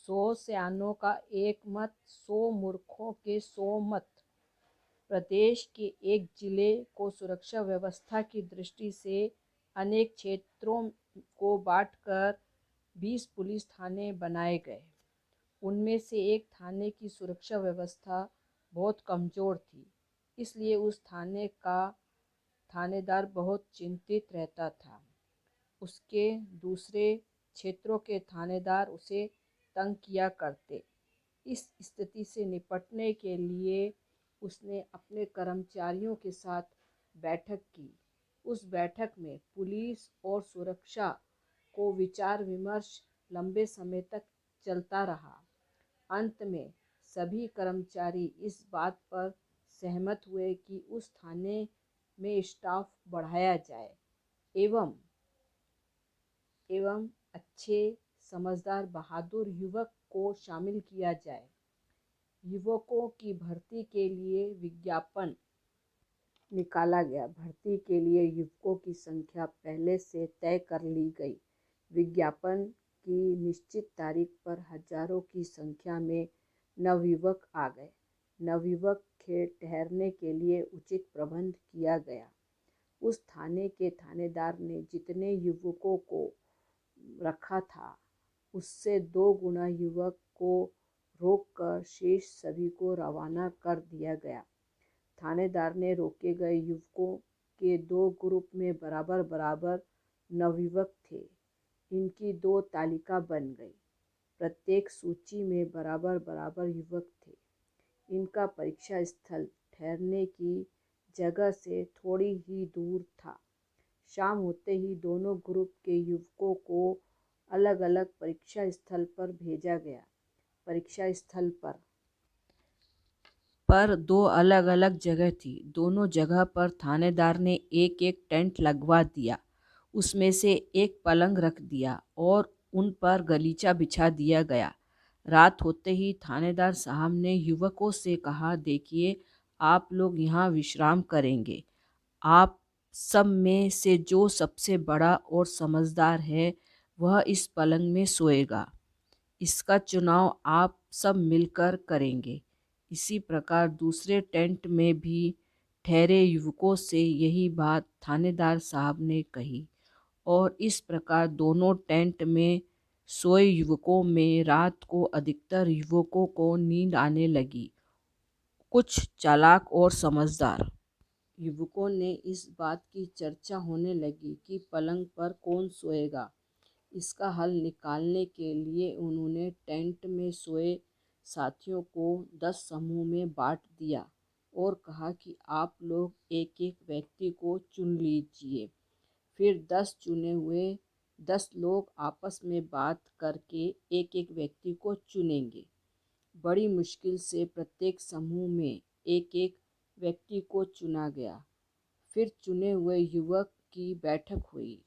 100 सयानों का एक मत, 100 मूर्खों के 100 मत। प्रदेश के एक जिले को सुरक्षा व्यवस्था की दृष्टि से अनेक क्षेत्रों को बांटकर 20 पुलिस थाने बनाए गए। उनमें से एक थाने की सुरक्षा व्यवस्था बहुत कमज़ोर थी, इसलिए उस थाने का थानेदार बहुत चिंतित रहता था। उसके दूसरे क्षेत्रों के थानेदार उसे तंग किया करते। इस स्थिति से निपटने के लिए उसने अपने कर्मचारियों के साथ बैठक की। उस बैठक में पुलिस और सुरक्षा को विचार विमर्श लंबे समय तक चलता रहा। अंत में सभी कर्मचारी इस बात पर सहमत हुए कि उस थाने में स्टाफ बढ़ाया जाए एवं अच्छे समझदार बहादुर युवक को शामिल किया जाए। युवकों की भर्ती के लिए विज्ञापन निकाला गया। भर्ती के लिए युवकों की संख्या पहले से तय कर ली गई। विज्ञापन की निश्चित तारीख पर हजारों की संख्या में नवयुवक आ गए। नवयुवक के ठहरने के लिए उचित प्रबंध किया गया। उस थाने के थानेदार ने जितने युवकों को रखा था, उससे 2 गुना युवक को रोककर शेष सभी को रवाना कर दिया गया। थानेदार ने रोके गए युवकों के 2 ग्रुप में बराबर बराबर नवयुवक थे। इनकी 2 तालिका बन गई। प्रत्येक सूची में बराबर बराबर युवक थे। इनका परीक्षा स्थल ठहरने की जगह से थोड़ी ही दूर था। शाम होते ही दोनों ग्रुप के युवकों को अलग अलग परीक्षा स्थल पर भेजा गया। परीक्षा स्थल पर 2 अलग अलग जगह थी। दोनों जगह पर थानेदार ने एक एक टेंट लगवा दिया। उसमें से एक पलंग रख दिया और उन पर गलीचा बिछा दिया गया। रात होते ही थानेदार साहब ने युवकों से कहा, देखिए, आप लोग यहाँ विश्राम करेंगे। आप सब में से जो सबसे बड़ा और समझदार है वह इस पलंग में सोएगा। इसका चुनाव आप सब मिलकर करेंगे। इसी प्रकार दूसरे टेंट में भी ठहरे युवकों से यही बात थानेदार साहब ने कही और इस प्रकार दोनों टेंट में सोए युवकों में रात को अधिकतर युवकों को नींद आने लगी। कुछ चालाक और समझदार युवकों ने इस बात की चर्चा होने लगी कि पलंग पर कौन सोएगा। इसका हल निकालने के लिए उन्होंने टेंट में सोए साथियों को 10 समूह में बांट दिया और कहा कि आप लोग एक एक व्यक्ति को चुन लीजिए। फिर 10 चुने हुए 10 लोग आपस में बात करके एक एक व्यक्ति को चुनेंगे। बड़ी मुश्किल से प्रत्येक समूह में एक एक व्यक्ति को चुना गया। फिर चुने हुए युवक की बैठक हुई।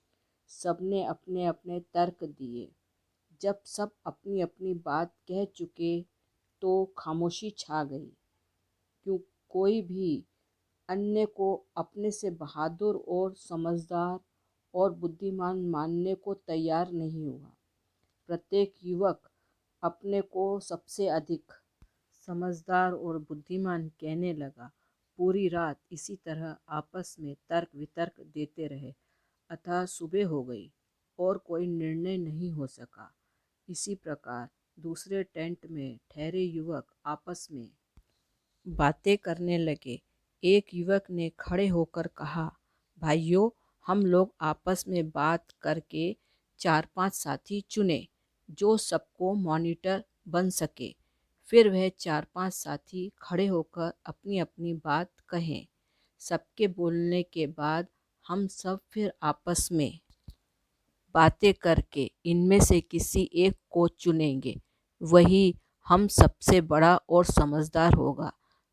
सबने अपने अपने तर्क दिए। जब सब अपनी अपनी बात कह चुके तो खामोशी छा गई। क्यों कोई भी अन्य को अपने से बहादुर और समझदार और बुद्धिमान मानने को तैयार नहीं हुआ। प्रत्येक युवक अपने को सबसे अधिक समझदार और बुद्धिमान कहने लगा। पूरी रात इसी तरह आपस में तर्क वितर्क देते रहे। अतः सुबह हो गई और कोई निर्णय नहीं हो सका। इसी प्रकार दूसरे टेंट में ठहरे युवक आपस में बातें करने लगे। एक युवक ने खड़े होकर कहा, भाइयों, हम लोग आपस में बात करके 4-5 साथी चुने जो सबको मॉनिटर बन सके। फिर वह 4-5 साथी खड़े होकर अपनी अपनी बात कहें। सबके बोलने के बाद हम सब फिर आपस में बातें करके इनमें से किसी एक को चुनेंगे। वही हम सबसे बड़ा और समझदार होगा।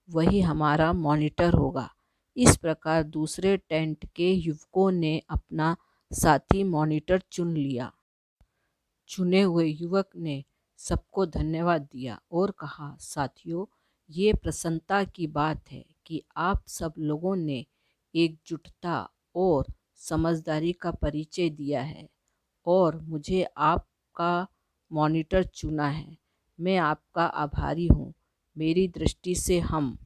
वही हमारा मॉनिटर होगा। इस प्रकार दूसरे टेंट के युवकों ने अपना साथी मॉनिटर चुन लिया। चुने हुए युवक ने सबको धन्यवाद दिया और कहा, साथियों, ये प्रसन्नता की बात है कि आप सब लोगों ने एकजुटता और समझदारी का परिचय दिया है और मुझे आपका मॉनिटर चुना है। मैं आपका आभारी हूँ। मेरी दृष्टि से हम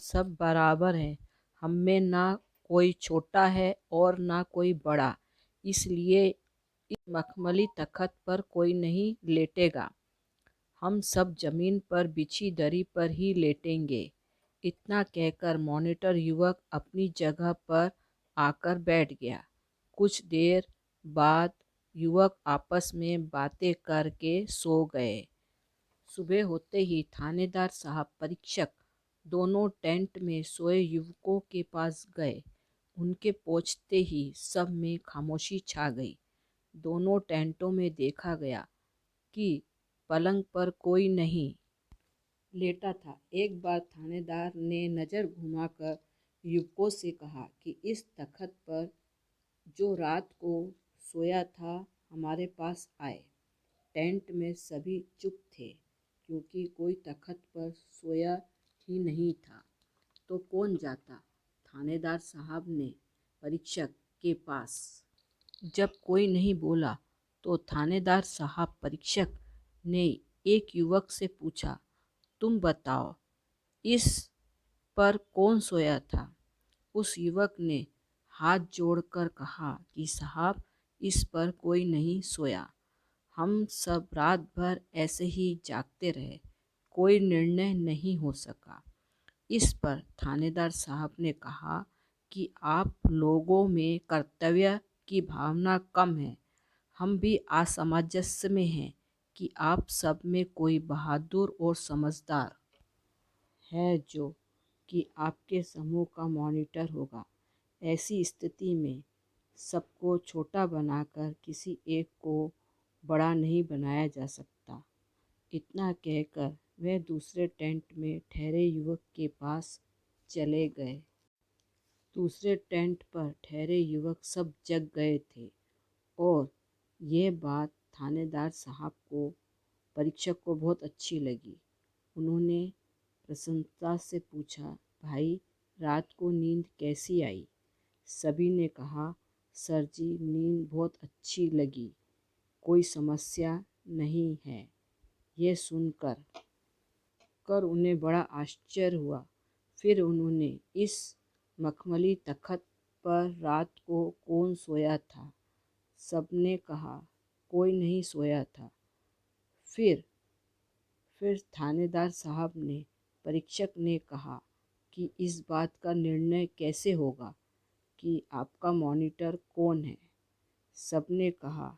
सब बराबर हैं। हम में ना कोई छोटा है और ना कोई बड़ा। इसलिए इस मखमली तख्त पर कोई नहीं लेटेगा। हम सब जमीन पर बिछी दरी पर ही लेटेंगे। इतना कहकर मॉनिटर युवक अपनी जगह पर आकर बैठ गया। कुछ देर बाद युवक आपस में बातें करके सो गए। सुबह होते ही थानेदार साहब परीक्षक दोनों टेंट में सोए युवकों के पास गए। उनके पहुंचते ही सब में खामोशी छा गई। दोनों टेंटों में देखा गया कि पलंग पर कोई नहीं लेटा था। एक बार थानेदार ने नज़र घुमाकर युवकों से कहा कि इस तख्त पर जो रात को सोया था हमारे पास आए। टेंट में सभी चुप थे क्योंकि कोई तख्त पर सोया ही नहीं था तो कौन जाता। थानेदार साहब ने परीक्षक के पास जब कोई नहीं बोला तो थानेदार साहब परीक्षक ने एक युवक से पूछा, तुम बताओ इस पर कौन सोया था। उस युवक ने हाथ जोड़कर कहा कि साहब इस पर कोई नहीं सोया। हम सब रात भर ऐसे ही जागते रहे, कोई निर्णय नहीं हो सका। इस पर थानेदार साहब ने कहा कि आप लोगों में कर्तव्य की भावना कम है। हम भी असमंजस में हैं कि आप सब में कोई बहादुर और समझदार है जो कि आपके समूह का मॉनिटर होगा। ऐसी स्थिति में सबको छोटा बनाकर किसी एक को बड़ा नहीं बनाया जा सकता। इतना कहकर वह दूसरे टेंट में ठहरे युवक के पास चले गए। दूसरे टेंट पर ठहरे युवक सब जग गए थे और यह बात थानेदार साहब को परीक्षक को बहुत अच्छी लगी। उन्होंने प्रसन्नता से पूछा, भाई रात को नींद कैसी आई। सभी ने कहा, सर जी नींद बहुत अच्छी लगी, कोई समस्या नहीं है। यह सुनकर उन्हें बड़ा आश्चर्य हुआ। फिर उन्होंने इस मखमली तख्त पर रात को कौन सोया था। सबने कहा कोई नहीं सोया था। फिर थानेदार साहब ने परीक्षक ने कहा कि इस बात का निर्णय कैसे होगा कि आपका मॉनिटर कौन है। सबने कहा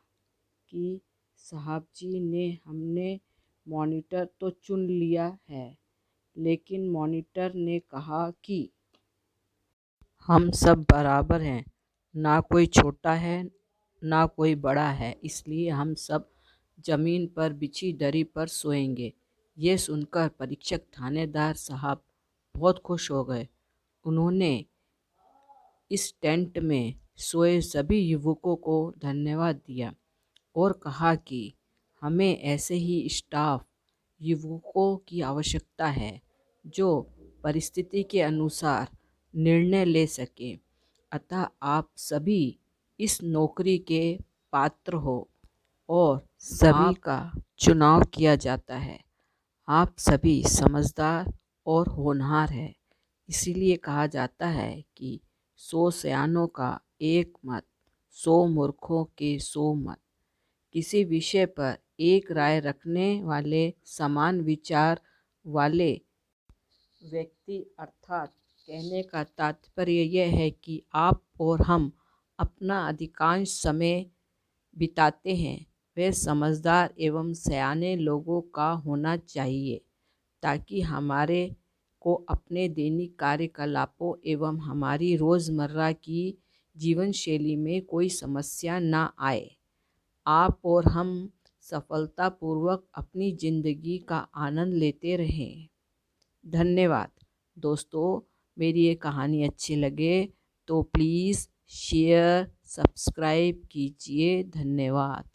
कि साहब जी ने हमने मॉनिटर तो चुन लिया है, लेकिन मॉनिटर ने कहा कि हम सब बराबर हैं, ना कोई छोटा है ना कोई बड़ा है, इसलिए हम सब जमीन पर बिछी दरी पर सोएंगे। ये सुनकर परीक्षक थानेदार साहब बहुत खुश हो गए। उन्होंने इस टेंट में सोए सभी युवकों को धन्यवाद दिया और कहा कि हमें ऐसे ही स्टाफ युवकों की आवश्यकता है जो परिस्थिति के अनुसार निर्णय ले सके। अतः आप सभी इस नौकरी के पात्र हो और सभी का चुनाव किया जाता है। आप सभी समझदार और होनहार हैं। इसीलिए कहा जाता है कि 100 सयानों का एक मत, 100 मूर्खों के 100 मत। किसी विषय पर एक राय रखने वाले समान विचार वाले व्यक्ति, अर्थात कहने का तात्पर्य यह है कि आप और हम अपना अधिकांश समय बिताते हैं, वह समझदार एवं सयाने लोगों का होना चाहिए ताकि हमारे को अपने दैनिक कार्यकलापों एवं हमारी रोज़मर्रा की जीवन शैली में कोई समस्या ना आए। आप और हम सफलतापूर्वक अपनी ज़िंदगी का आनंद लेते रहें। धन्यवाद दोस्तों। मेरी ये कहानी अच्छी लगे तो प्लीज़ शेयर सब्सक्राइब कीजिए। धन्यवाद।